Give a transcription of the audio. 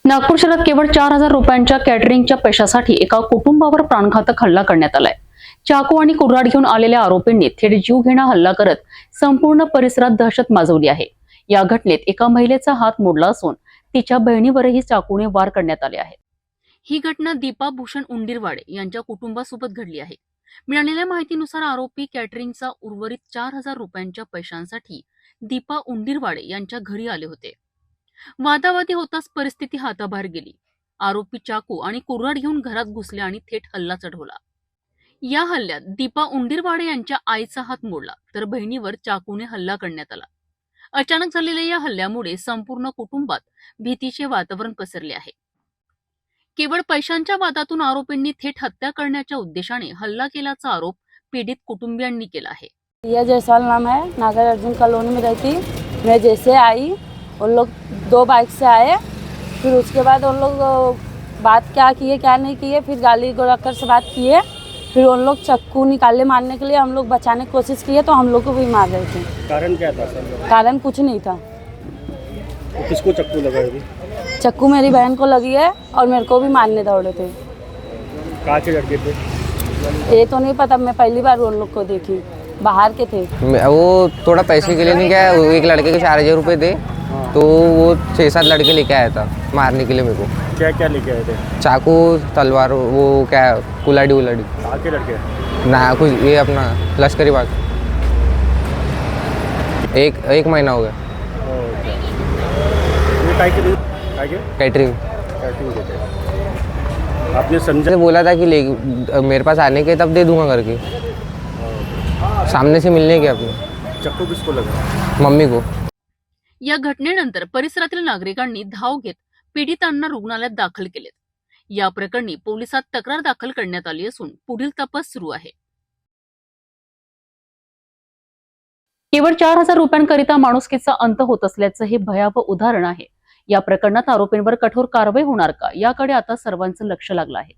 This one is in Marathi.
नागपूर शहरात केवळ 4,000 रुपयांच्या कॅटरिंगच्या पैशासाठी एका कुटुंबावर प्राणघातक हल्ला करण्यात आलाय। चाकू आणि कुऱ्हाड घेऊन आलेल्या आरोपींनी थेट जीवघेणा हल्ला करत संपूर्ण परिसरात दहशत माजवली आहे। या घटनेत एका महिलेचा हात मोडला असून तिच्या बहिणीवरही चाकूने वार करण्यात आले आहेत। ही घटना दीपा भूषण उंडीरवाडे यांच्या कुटुंबासोबत घडली आहे। मिळालेल्या माहितीनुसार आरोपी कॅटरिंगचा उर्वरित 4,000 रुपयांच्या पैशांसाठी दीपा उंडीरवाडे यांच्या घरी आले होते। वादावादी होताच परिस्थिती हाताबाहेर गेली। आरोपी चाकू आणि कुऱ्हाड घेऊन घरात घुसले आणि थेट हल्ला चढवला। या हल्ल्यात दीपा उंडीरवाडे यांच्या आईचा हात मोडला तर बहिणीवर चाकूने हल्ला करण्यात आला। अचानक झालेल्या या हल्ल्यामुळे संपूर्ण कुटुंबात भीतीचे वातावरण पसरले आहे। केवळ पैशांच्या वादातून आरोपींनी थेट हत्या करण्याच्या उद्देशाने हल्ला केल्याचा आरोप पीडित कुटुंबियांनी केला आहे। यह जयसाल नाम है, नागर अर्जुन कॉलोनी में रहती। मैं जैसे आई उन लोग 2 बाइक से आए, फिर उसके बाद उन लोग बात क्या किए क्या नहीं किए, फिर गाली गलौज से बात किए। फिर उन लोग चाकू निकाले मारने के लिए, हम लोग बचाने की कोशिश किए तो हम लोग को भी मार रहे थे। कारण क्या था सर? कारण कुछ नहीं था। तो किसको चक्कू लगा अभी? चक्कू मेरी बहन को लगी है और मेरे को भी मारने दौड़े थे। कहाँ के लड़के थे? ये तो नहीं पता, मैं पहली बार उन लोग को देखी, बाहर के थे। वो थोड़ा पैसे के लिए नहीं गया, वो एक लड़के के 4,000 रुपये दे, तो वो 6-7 लड़के लेके आया था मारने के लिए मेरे को। क्या क्या लेके आए थे? चाकू, तलवार, वो क्या कुलाड़ी उलाड़ी कहाँ के लड़के? ना, कुछ ये अपना लश्करी बाग। एक महीना हो गया। कैटरिंग आपने समझा? बोला था कि मेरे पास आने के तब दे दूंगा करके, सामने से मिलने के अपने। चक्कू किसको लगा? मम्मी को। या घटनेनंतर परिसरातील नागरिकांनी धाव घेत पीडितांना रुग्णालयात दाखल केलेत। या प्रकरणी पोलिसात तक्रार दाखल करण्यात आली असून पुढील तपास सुरू आहे। केवळ 4,000 रुपयांकरिता माणुसकीचा अंत होत असल्याचं हे भयावह उदाहरण आहे। या प्रकरणात आरोपींवर कठोर कारवाई होणार का, याकडे आता सर्वांचं लक्ष लागलं आहे।